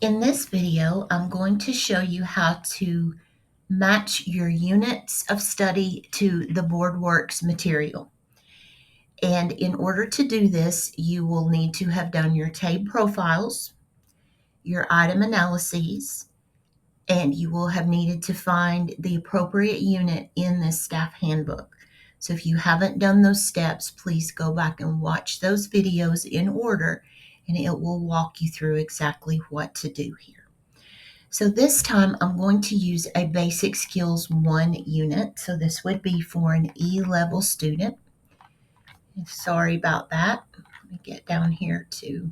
In this video, I'm going to show you how to match your units of study to the Boardworks material. And in order to do this, you will need to have done your TABE profiles, your item analyses, and you will have needed to find the appropriate unit in this staff handbook. So if you haven't done those steps, please go back and watch those videos in order, and it will walk you through exactly what to do here. So this time I'm going to use a Basic Skills 1 unit. So this would be for an E-level student. Sorry about that. Let me get down here to,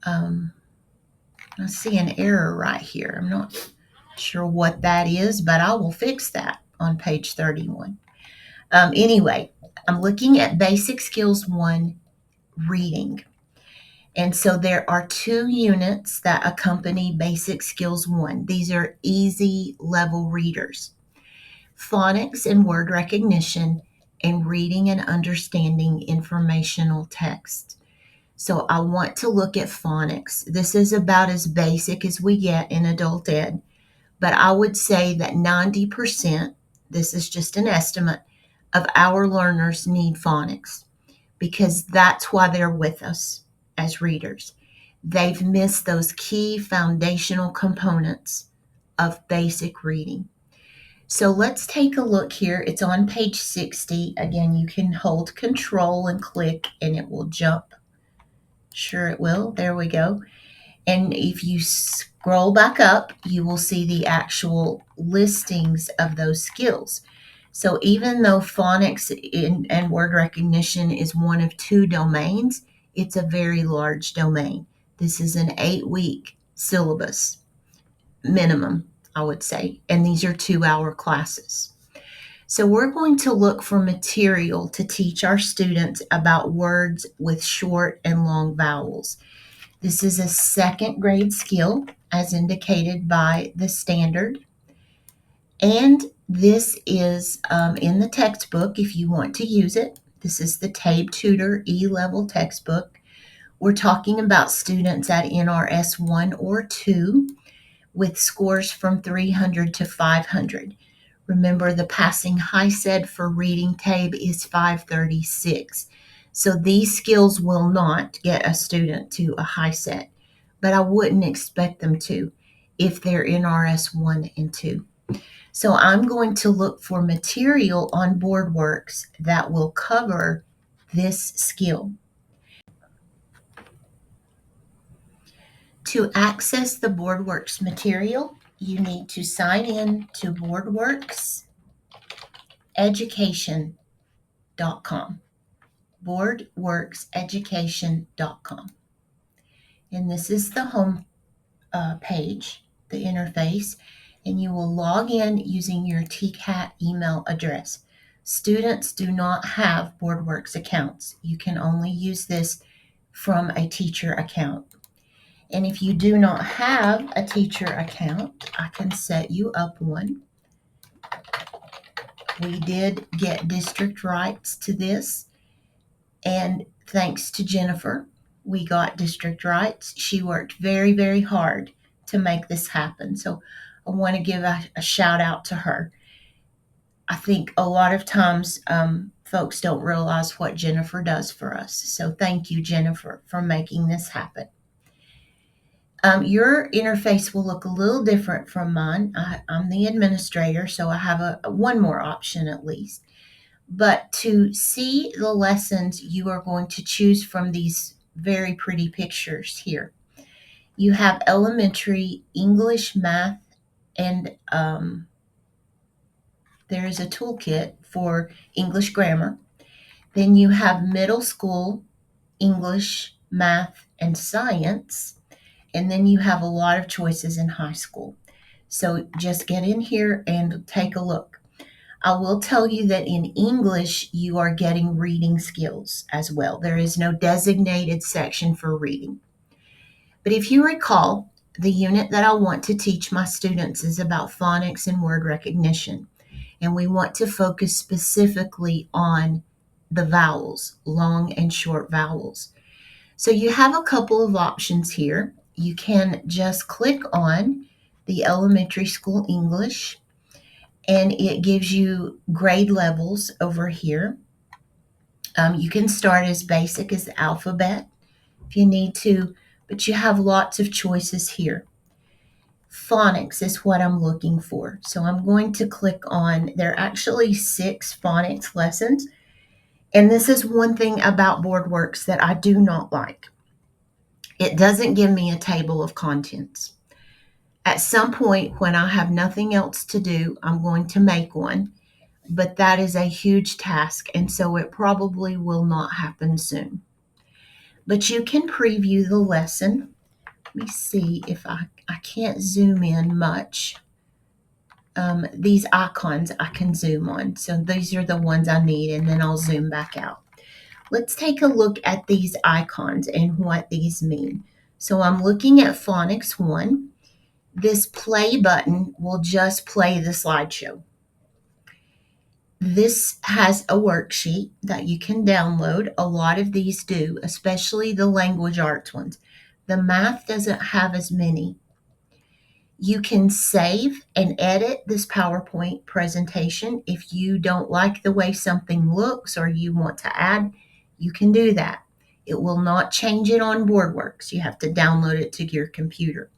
I see an error right here. I'm not sure what that is, but I will fix that on page 31. Anyway, I'm looking at Basic Skills 1 reading. And so there are 2 units that accompany Basic Skills 1. These are easy level readers: phonics and word recognition, and reading and understanding informational text. So I want to look at phonics. This is about as basic as we get in adult ed, but I would say that 90%, this is just an estimate, of our learners need phonics because that's why they're with us as readers. They've missed those key foundational components of basic reading. So let's take a look here. It's on page 60. Again, you can hold Control and click and it will jump. Sure it will. There we go. And if you scroll back up, you will see the actual listings of those skills. So even though phonics and word recognition is one of 2 domains, it's a very large domain. This is an 8-week syllabus minimum, I would say, and these are 2-hour classes. So we're going to look for material to teach our students about words with short and long vowels. This is a 2nd grade skill as indicated by the standard. And this is in the textbook if you want to use it. This is the TABE Tutor E-Level textbook. We're talking about students at NRS 1 or 2 with scores from 300 to 500. Remember, the passing HiSED for reading TABE is 536. So these skills will not get a student to a HiSED, but I wouldn't expect them to if they're NRS 1 and 2. So I'm going to look for material on Boardworks that will cover this skill. To access the Boardworks material, you need to sign in to boardworkseducation.com. boardworkseducation.com. And this is the home page, the interface, and you will log in using your TCAT email address. Students do not have Boardworks accounts. You can only use this from a teacher account. And if you do not have a teacher account, I can set you up one. We did get district rights to this, and thanks to Jennifer, we got district rights. She worked very, very hard to make this happen. So I want to give a shout out to her. I think a lot of times folks don't realize what Jennifer does for us. So thank you, Jennifer, for making this happen. Your interface will look a little different from mine. I'm the administrator, so I have one more option at least. But to see the lessons, you are going to choose from these very pretty pictures here. You have elementary English, math, and there is a toolkit for English grammar. Then you have middle school English, math, and science. And then you have a lot of choices in high school. So just get in here and take a look. I will tell you that in English, you are getting reading skills as well. There is no designated section for reading. But if you recall, the unit that I want to teach my students is about phonics and word recognition. And we want to focus specifically on the vowels, long and short vowels. So you have a couple of options here. you can just click on the elementary school English, and it gives you grade levels over here. You can start as basic as the alphabet if you need to, but you have lots of choices here. Phonics is what I'm looking for. So I'm going to click on, there are actually 6 phonics lessons. And this is one thing about Boardworks that I do not like. It doesn't give me a table of contents. At some point when I have nothing else to do, I'm going to make one, but that is a huge task, and so it probably will not happen soon. But you can preview the lesson. Let me see if I can't zoom in much. These icons I can zoom on. So these are the ones I need, and then I'll zoom back out. Let's take a look at these icons and what these mean. So I'm looking at Phonics 1. This play button will just play the slideshow. This has a worksheet that you can download. A lot of these do, especially the language arts ones. The math doesn't have as many. You can save and edit this PowerPoint presentation. If you don't like the way something looks or you want to add, you can do that. It will not change it on Boardworks. You have to download it to your computer.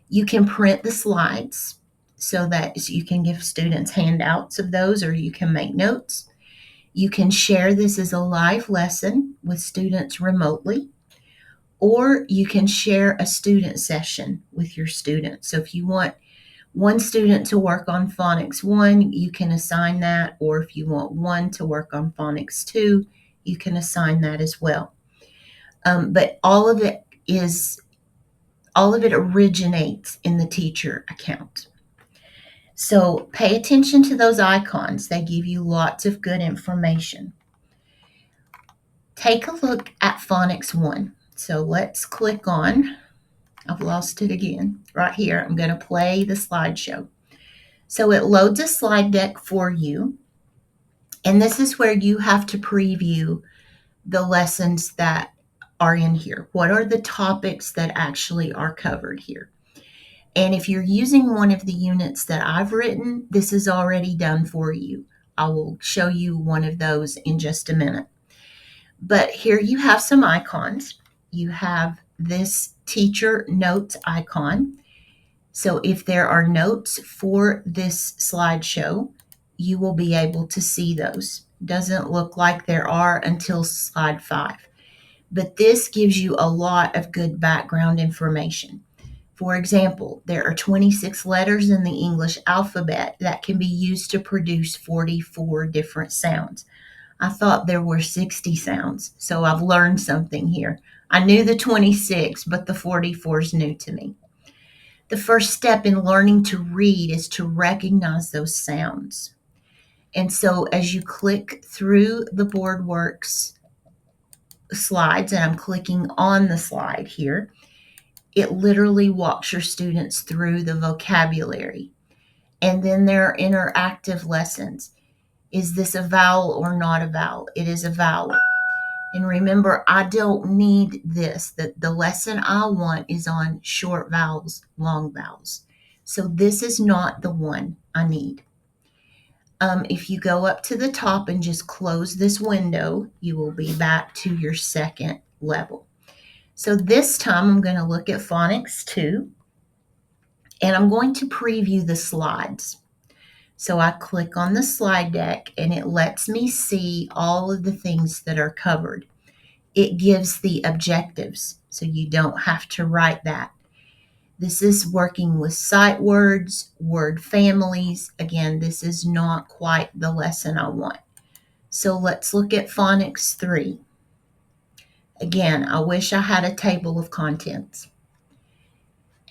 You can print the slides so that you can give students handouts of those, or you can make notes. You can share this as a live lesson with students remotely, or you can share a student session with your students. So if you want one student to work on Phonics 1, you can assign that, or if you want one to work on Phonics 2, you can assign that as well. But all of it originates in the teacher account. So pay attention to those icons. They give you lots of good information. Take a look at Phonics 1. So let's click on, I've lost it again, right here. I'm going to play the slideshow. So it loads a slide deck for you, and this is where you have to preview the lessons that are in here. What are the topics that actually are covered here? And if you're using one of the units that I've written, this is already done for you. I will show you one of those in just a minute. But here you have some icons. You have this teacher notes icon. So if there are notes for this slideshow, you will be able to see those. Doesn't look like there are until slide 5. But this gives you a lot of good background information. For example, there are 26 letters in the English alphabet that can be used to produce 44 different sounds. I thought there were 60 sounds, so I've learned something here. I knew the 26, but the 44 is new to me. The first step in learning to read is to recognize those sounds. And so as you click through the Boardworks slides, and I'm clicking on the slide here, it literally walks your students through the vocabulary. And then there are interactive lessons. Is this a vowel or not a vowel? It is a vowel. And remember, I don't need this. The lesson I want is on short vowels, long vowels. So this is not the one I need. If you go up to the top and just close this window, you will be back to your second level. So this time I'm going to look at Phonics 2, and I'm going to preview the slides. So I click on the slide deck, and it lets me see all of the things that are covered. It gives the objectives, so you don't have to write that. This is working with sight words, word families. Again, this is not quite the lesson I want. So let's look at Phonics 3. Again, I wish I had a table of contents.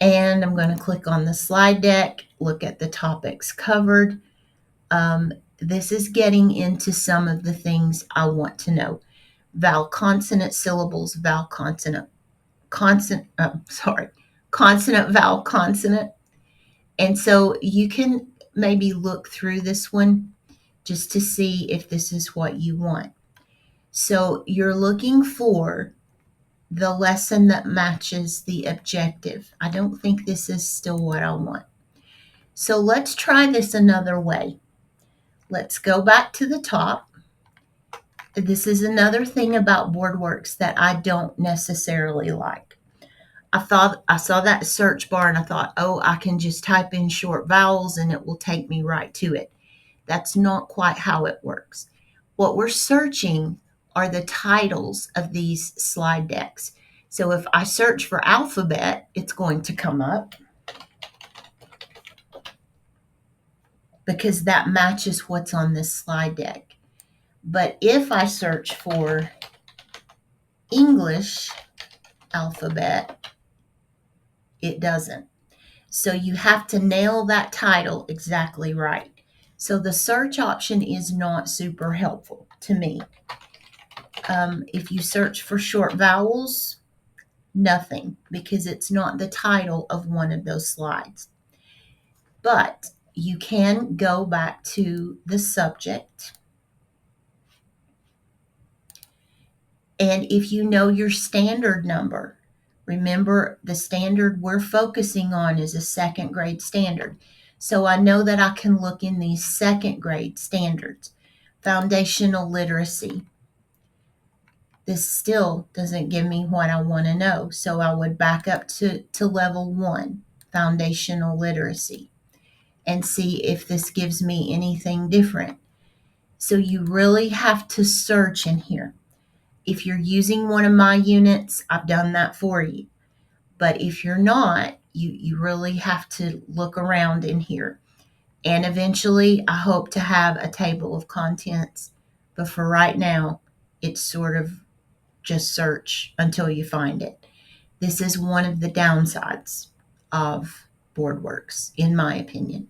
And I'm going to click on the slide deck, look at the topics covered. This is getting into some of the things I want to know. Vowel consonant syllables, vowel consonant, consonant, vowel consonant. And so you can maybe look through this one just to see if this is what you want. So you're looking for the lesson that matches the objective. I don't think this is still what I want. So let's try this another way. Let's go back to the top. This is another thing about Boardworks that I don't necessarily like. I saw that search bar and I thought, oh, I can just type in short vowels and it will take me right to it. That's not quite how it works. What we're searching are the titles of these slide decks. So if I search for alphabet, it's going to come up because that matches what's on this slide deck. But if I search for English alphabet, it doesn't. So you have to nail that title exactly right. So the search option is not super helpful to me. If you search for short vowels, nothing, because it's not the title of one of those slides. But you can go back to the subject. And if you know your standard number, remember the standard we're focusing on is a second grade standard. So I know that I can look in these second grade standards. Foundational literacy. This still doesn't give me what I want to know. So I would back up to level 1, foundational literacy, and see if this gives me anything different. So you really have to search in here. If you're using one of my units, I've done that for you. But if you're not, you really have to look around in here. And eventually, I hope to have a table of contents. But for right now, it's sort of just search until you find it. This is one of the downsides of Boardworks, in my opinion.